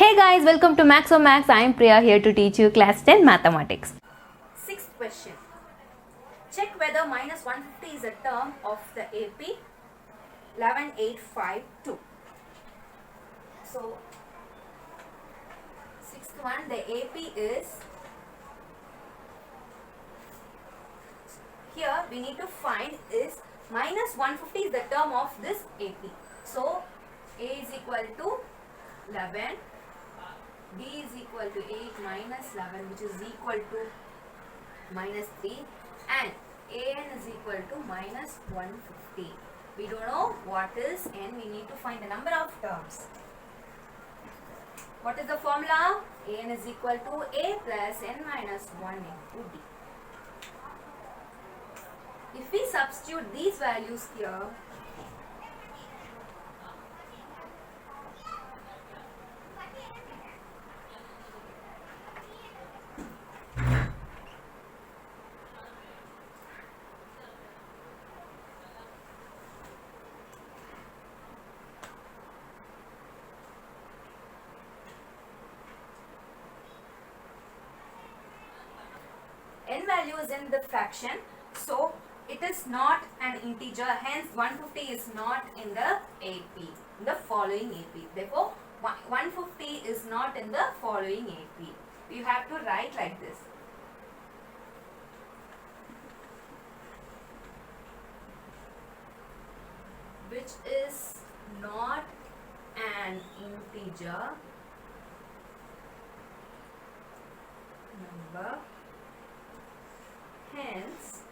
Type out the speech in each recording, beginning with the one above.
Hey guys, welcome to Max or Max. I am Priya here to teach you class 10 mathematics. Sixth question. Check whether minus 150 is a term of the AP 11852. So, sixth one, the AP is, here we need to find is minus 150 is the term of this AP. So, A is equal to 11, B is equal to 8 minus 11, which is equal to minus 3, and an is equal to minus 150. We don't know what is n, we need to find the number of terms. What is the formula? An is equal to a plus n minus 1 into b. If we substitute these values here, n value is in the fraction, so it is not an integer, hence 150 is not in the AP, in the following AP. Therefore, 150 is not in the following AP. You have to write like this. Which is not an integer number, hence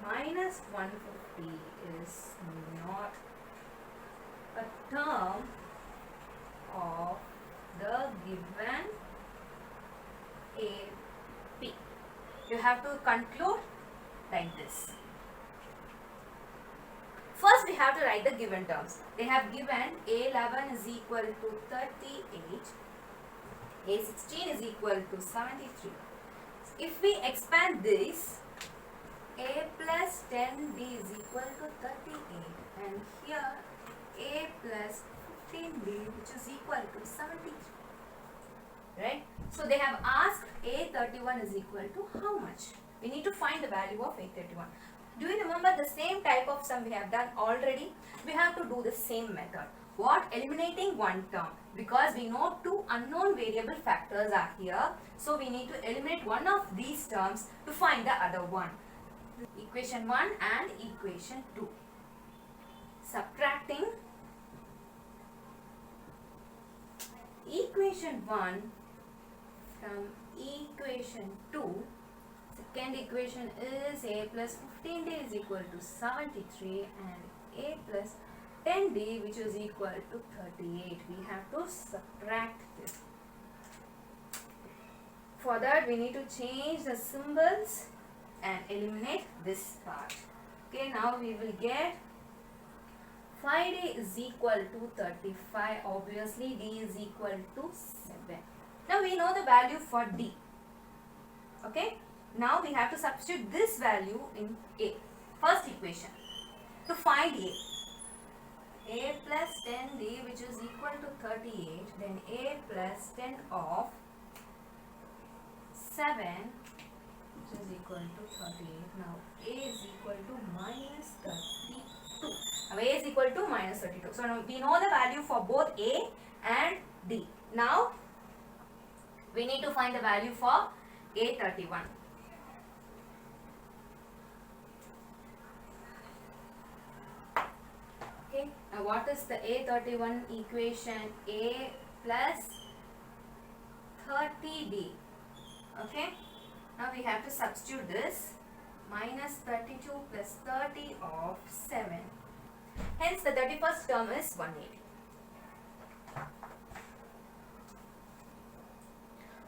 minus 150 is not a term of the given AP. You have to conclude like this. First we have to write the given terms. They have given A11 is equal to 38, A16 is equal to 73. If we expand this, A plus 10B is equal to 38, and here A plus 15B, which is equal to 73. Right? So they have asked A31 is equal to how much? We need to find the value of A31. Do you remember the same type of sum we have done already? We have to do the same method. What? Eliminating one term, because we know two unknown variable factors are here. So we need to eliminate one of these terms to find the other one. Equation 1 and equation 2. Subtracting equation 1 from equation 2. Second equation is a plus 15d is equal to 73 and a plus 10d, which is equal to 38. We have to subtract this. For that we need to change the symbols and eliminate this part. Okay, now we will get 5d is equal to 35. Obviously d is equal to 7. Now we know the value for d. Okay, now we have to substitute this value in a. First equation. To find a plus 10d, which is equal to 38, then a plus 10 of 7, which is equal to 38. Now a is equal to minus 32. Now a is equal to minus 32. So now we know the value for both a and d. Now we need to find the value for A31. Okay, now what is the A31 equation? A plus 30d. Okay, now we have to substitute this. Minus 32 plus 30 of 7. Hence the 31st term is 180.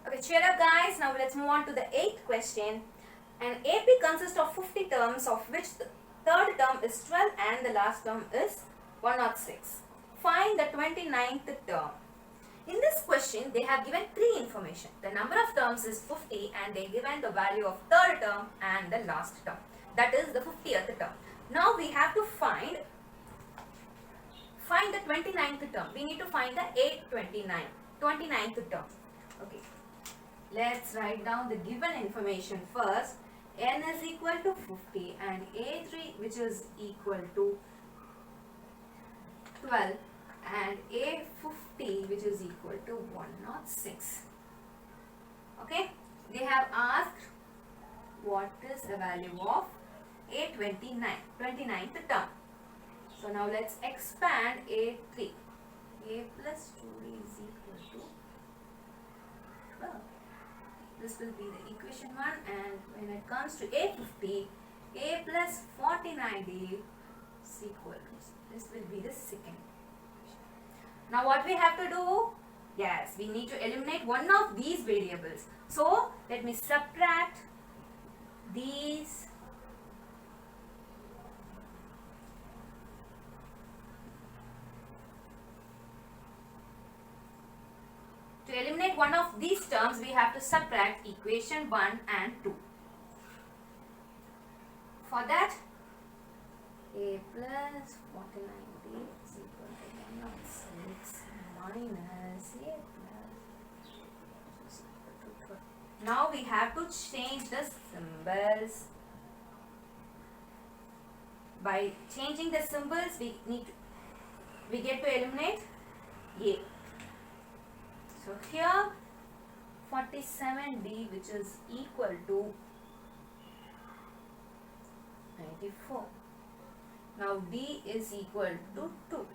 Okay, cheer up guys. Now let's move on to the 8th question. An AP consists of 50 terms, of which the third term is 12 and the last term is 106. Find the 29th term. In this question, they have given three information. The number of terms is 50 and they given the value of third term and the last term. That is the 50th term. Now we have to find find the 29th term. We need to find the 29th term. Okay, let's write down the given information first. N is equal to 50 and A3 which is equal to 12 and A50 which is equal to 106. Okay, they have asked what is the value of A29th term. So now let's expand A3. A plus 2D is equal to 12. This will be the equation 1, and when it comes to A50, A plus 49D is equal to, this will be the second equation. Now what we have to do? Yes, we need to eliminate one of these variables. So let me subtract these To eliminate one of these terms, we have to subtract equation 1 and 2. For that, A plus 49D is equal to 106 minus A plus is equal to 12. Now we have to change the symbols. By changing the symbols, we get to eliminate A. So here 47D which is equal to 94. Now D is equal to 2.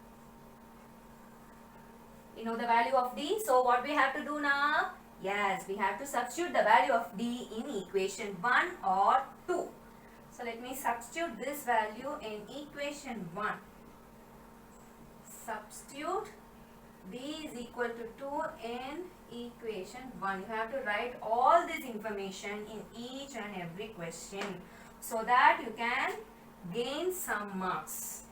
You know the value of D. So what we have to do now? Yes, we have to substitute the value of D in equation 1 or 2. So let me substitute this value in equation 1. Substitute D is equal to 2 in equation 1. You have to write all this information in each and every question so that you can gain some marks.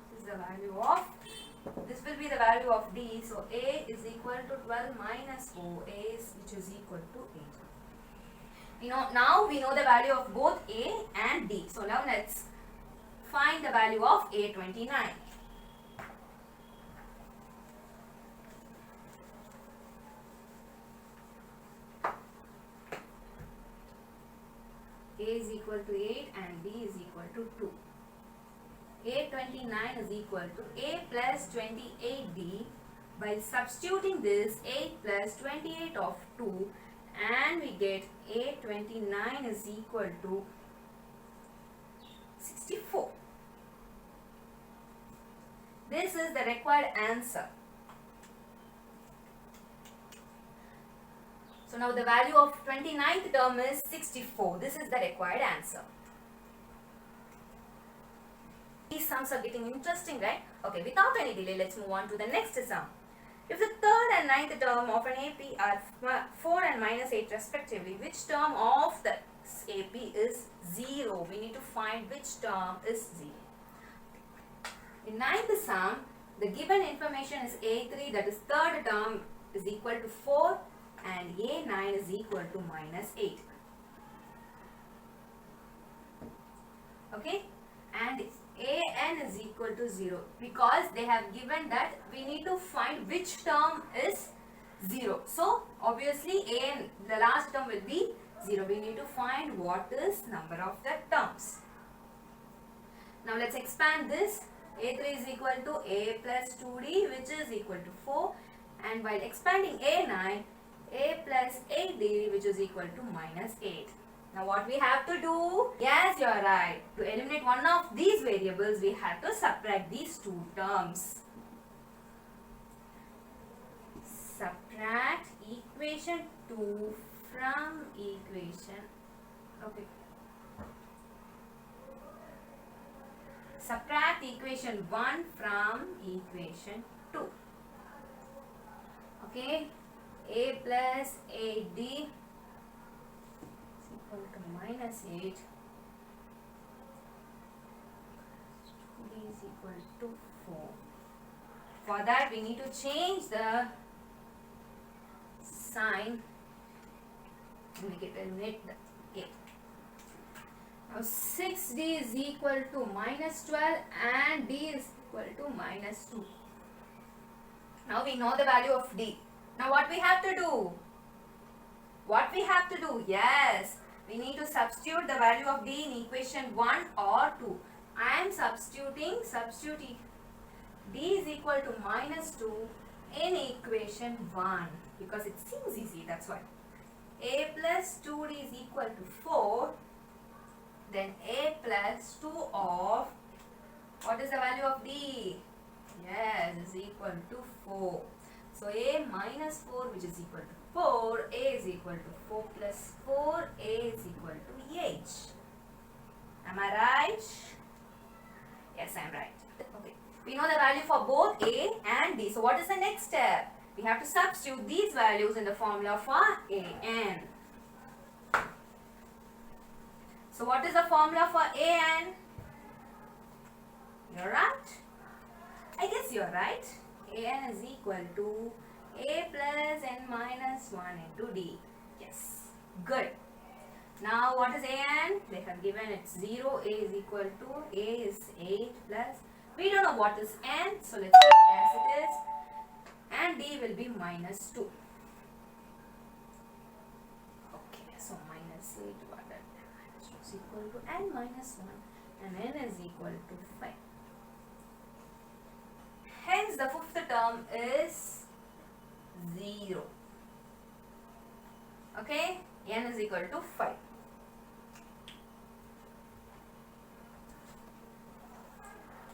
This is the value of, this will be the value of D. So A is equal to 12 minus 4, which is equal to 8. Now we know the value of both A and D. So now let's find the value of A29. A is equal to 8 and D is equal to 2. A29 is equal to A plus 28D. By substituting this 8 plus 28 of 2, and we get A29 is equal to 64. This is the required answer. So now the value of 29th term is 64. This is the required answer. These sums are getting interesting, right? Okay, without any delay, let's move on to the next sum. If the third and ninth term of an AP are 4 and minus 8 respectively, which term of the AP is 0? We need to find which term is 0. In ninth sum, the given information is A3, that is third term is equal to 4 and A9 is equal to minus 8. Okay, and AN is equal to 0 because they have given that we need to find which term is 0. So obviously AN, the last term will be 0. We need to find what is number of the terms. Now let's expand this. A3 is equal to A plus 2D which is equal to 4, and while expanding A9, A plus 8D which is equal to minus 8. Now what we have to do? Yes, you are right. To eliminate one of these variables, we have to subtract these two terms. Subtract equation 2 from equation. Okay. Subtract equation 1 from equation 2. Okay. A plus 8D is equal to minus 8. D is equal to 4. For that we need to change the sign to make it eliminate the 8. Now 6d is equal to minus 12 and d is equal to minus 2. Now we know the value of d. Now what we have to do? What we have to do? Yes, we need to substitute the value of d in equation 1 or 2. I am substituting d is equal to minus 2 in equation 1 because it seems easy, that's why. A plus 2d is equal to 4. Then a plus 2 of, what is the value of d? Yes, is equal to 4. So a minus 4, which is equal to 4, a is equal to 4 plus 4, a is equal to 8. Am I right? Yes, I am right. Okay. We know the value for both a and d. So what is the next step? We have to substitute these values in the formula for an. So what is the formula for an? You're right. I guess you're right. An is equal to a plus n minus 1 into d. Yes. Good. Now what is an? They have given it 0. A is equal to, a is 8 plus. We don't know what is n. So let's keep it as it is. And d will be minus 2. Okay. So minus 8 divided is equal to n minus 1 and n is equal to 5. Hence the fifth term is 0. Okay, n is equal to 5.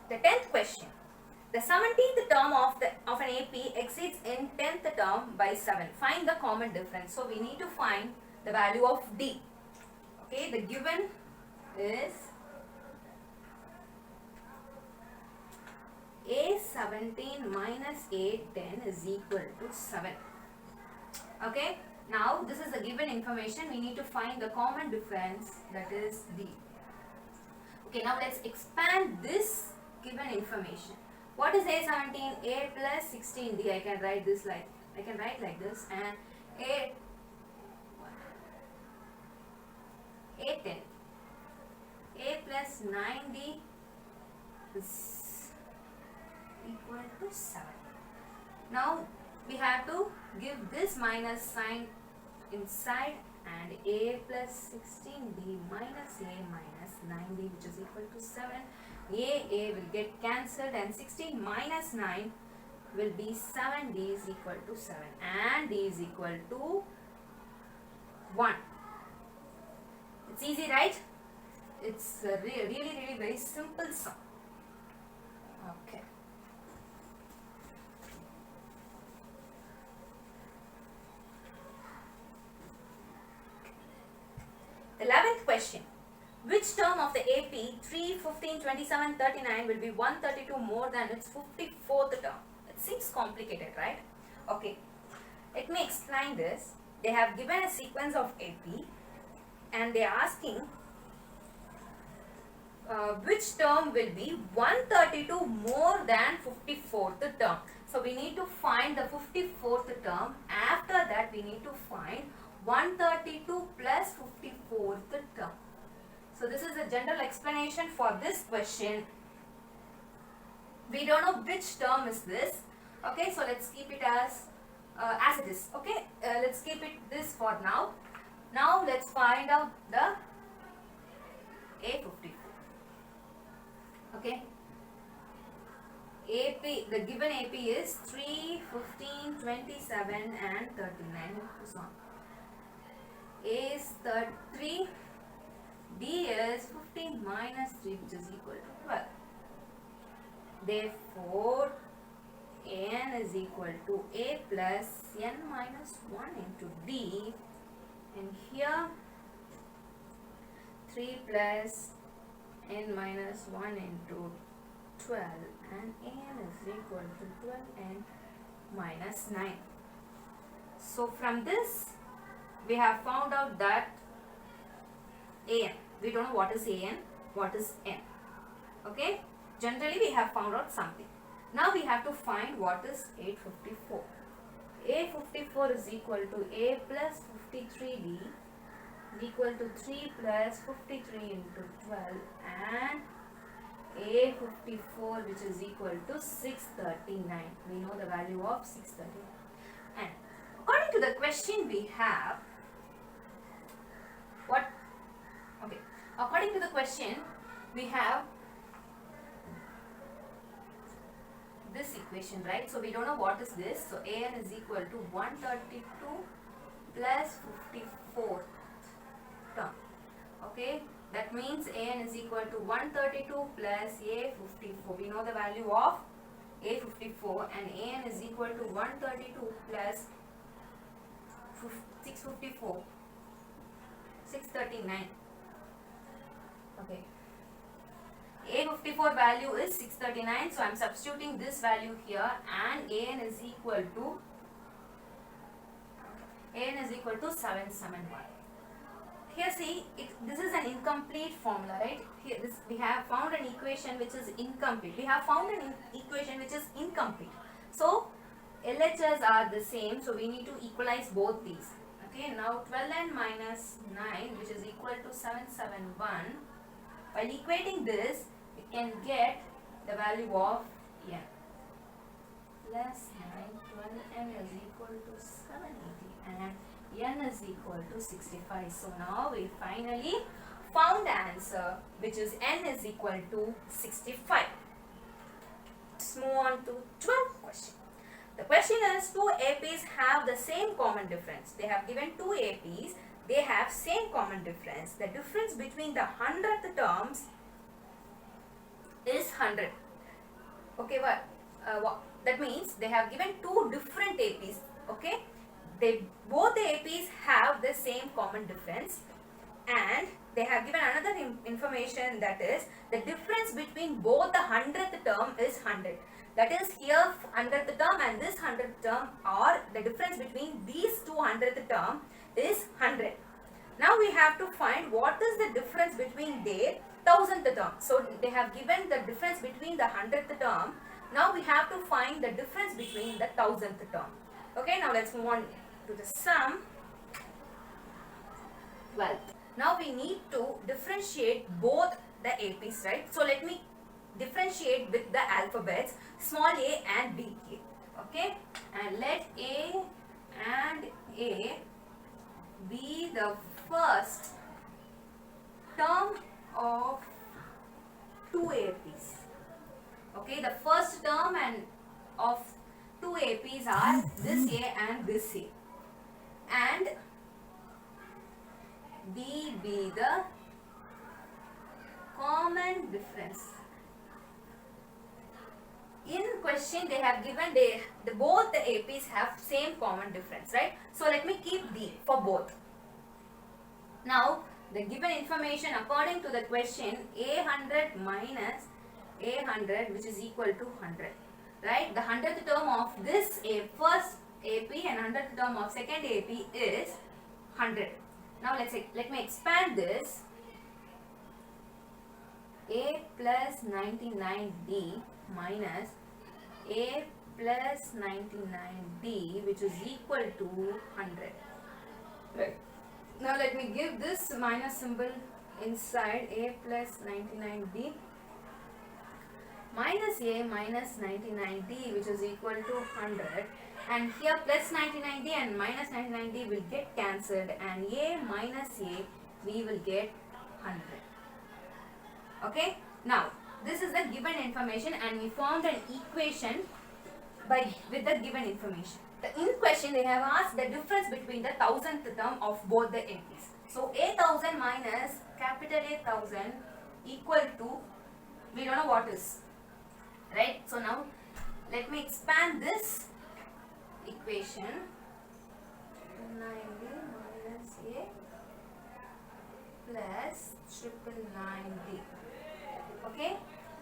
The 10th question. The 17th term of an AP exceeds in 10th term by 7. Find the common difference. So we need to find the value of d. Okay, the given is A17 minus A10 is equal to 7. Okay, now this is the given information. We need to find the common difference, that is d. Okay, now let's expand this given information. What is A17? A plus 16d. I can write like this, and A10. A plus 9d is equal to 7. Now we have to give this minus sign inside, and a plus 16d minus a minus 9d, which is equal to 7. A will get cancelled, and 16 minus 9 will be 7d is equal to 7, and d is equal to 1. It's easy, right? It's a really very simple sum. Okay. The 11th question. Which term of the AP 3, 15, 27, 39 will be 132 more than its 54th term? It seems complicated, right? Okay. Let me explain this. They have given a sequence of AP and they are asking which term will be 132 more than 54th term. So we need to find the 54th term. After that we need to find 132 plus 54th term. So this is a general explanation for this question. We don't know which term is this. Okay, so let's keep it as it is. Okay, let's keep it this for now. Now let's find out the A54. Okay, AP, the given AP is 3, 15, 27 and 39. So A is 3, D is 15 minus 3, which is equal to 12. Therefore, n is equal to A plus n minus 1 into D, and here 3 plus n minus 1 into 12, and n is equal to 12n minus 9. So from this we have found out that an, we don't know what is an, what is n. Okay, generally we have found out something. Now we have to find what is 854. A54 is equal to A plus 53D equal to 3 plus 53 into 12 and A54 which is equal to 639. We know the value of 639. And according to the question we have, what? Okay. According to the question, we have this equation, right? So we don't know what is this. So an is equal to 132 plus 54 term. Okay, that means an is equal to 132 plus a54. We know the value of a54, and an is equal to 132 plus 654, 639. Okay, a54 value is 639, so I am substituting this value here, and an is equal to 771. Here see, this is an incomplete formula, right? Here we have found an equation which is incomplete. We have found an equation which is incomplete. So LHS are the same, so we need to equalize both these. Okay, now 12 and minus 9 which is equal to 771. While equating this, we can get the value of n. Plus 9, 12 n is equal to 780 and n is equal to 65. So now we finally found the answer, which is n is equal to 65. Let's move on to 12th question. The question is, two APs have the same common difference. They have given two APs. They have same common difference. The difference between the 100th terms is 100. Okay, what? That means they have given two different APs. Okay, both the APs have the same common difference, and they have given another information, that is the difference between both the 100th term is 100. That is, here 100th term and this 100th term, or the difference between these two 100th term is 100. Now we have to find what is the difference between their 1000th term. So they have given the difference between the 100th term. Now we have to find the difference between the 1000th term. Okay, now let's move on to the sum. 12. Now we need to differentiate both the APs, right? So let me differentiate with the alphabets small a and big A. Okay, and let A and A be the first term of two APs. Okay, the first term and of two APs are this A and this A, and B be the common difference. In question they have given both the APs have same common difference, right? So let me keep D for both. Now the given information according to the question, A100 minus A100 which is equal to 100, right? The 100th term of this first AP and 100th term of second AP is 100. Now let me expand this. A plus 99D minus A plus 99D which is equal to 100. Right. Now let me give this minus symbol inside. A plus 99D minus A minus 99D which is equal to 100, and here plus 99D and minus 99D will get cancelled, and A minus A we will get 100. Okay, now this is the given information, and we formed an equation with the given information. In question they have asked the difference between the 1000th term of both the APs. So A1000 minus capital A1000 equal to, we don't know what is, right? So now let me expand this equation. 9D minus A plus 999D. Okay,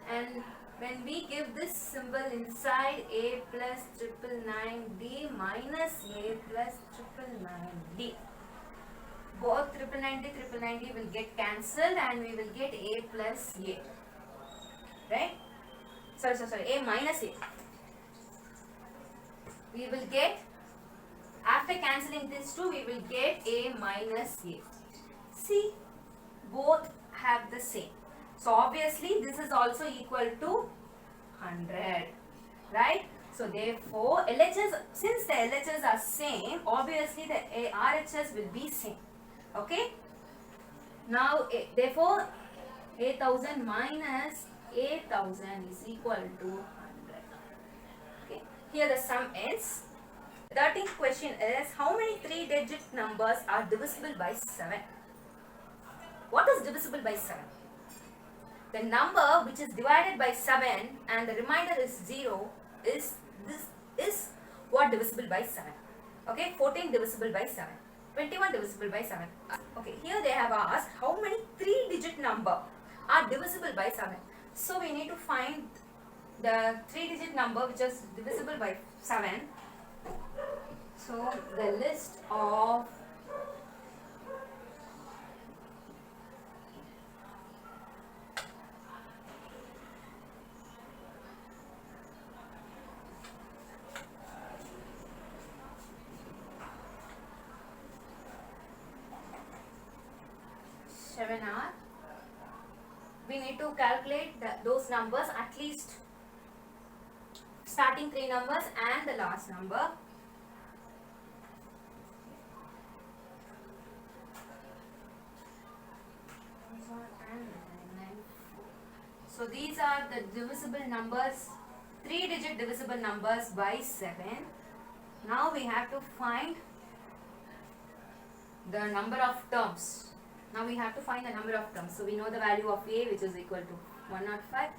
and when we give this symbol inside, A plus 999D minus A plus 999D, both 999D will get cancelled, and we will get A plus A, right? Sorry, A minus A. We will get, after cancelling these two, we will get A minus A. See, both have the same. So obviously this is also equal to 100, right? So therefore LHS, since the LHS are same, obviously the RHS will be same. Okay. Now therefore 8000 minus 8000 is equal to 100. Okay. Here the sum ends. The 13th question is, how many 3-digit numbers are divisible by 7? What is divisible by 7? The number which is divided by 7 and the remainder is 0 is what divisible by 7. Okay, 14 divisible by 7, 21 divisible by 7. Okay, here they have asked how many 3-digit number are divisible by 7. So we need to find the 3-digit number which is divisible by 7. So the list of we need to calculate those numbers, at least starting 3 numbers and the last number. So these are the divisible numbers, 3-digit divisible numbers by 7. Now we have to find the number of terms. Now we have to find the number of terms. So we know the value of A, which is equal to 105,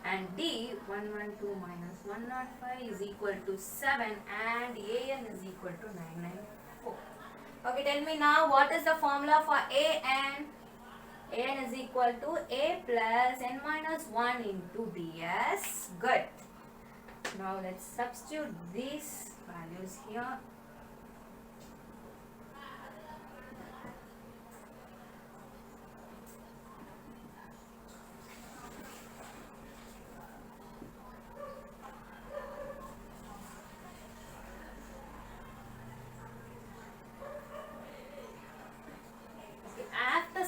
and D, 112 minus 105 is equal to 7, and AN is equal to 994. Okay, tell me now, what is the formula for AN? AN is equal to A plus N minus 1 into DS. Good. Now let's substitute these values here.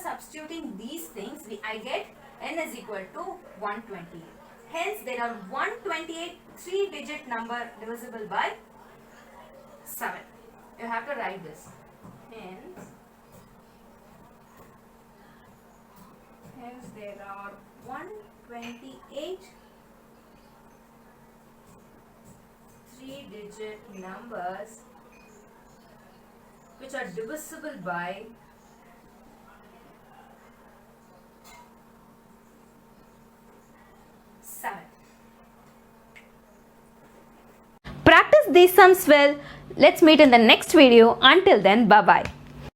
Substituting these things, I get N is equal to 128. Hence, there are 128 3-digit number divisible by 7. You have to write this. Hence there are 128 3-digit numbers which are divisible by 7. Practice these sums well. Let's meet in the next video. Until then, bye-bye.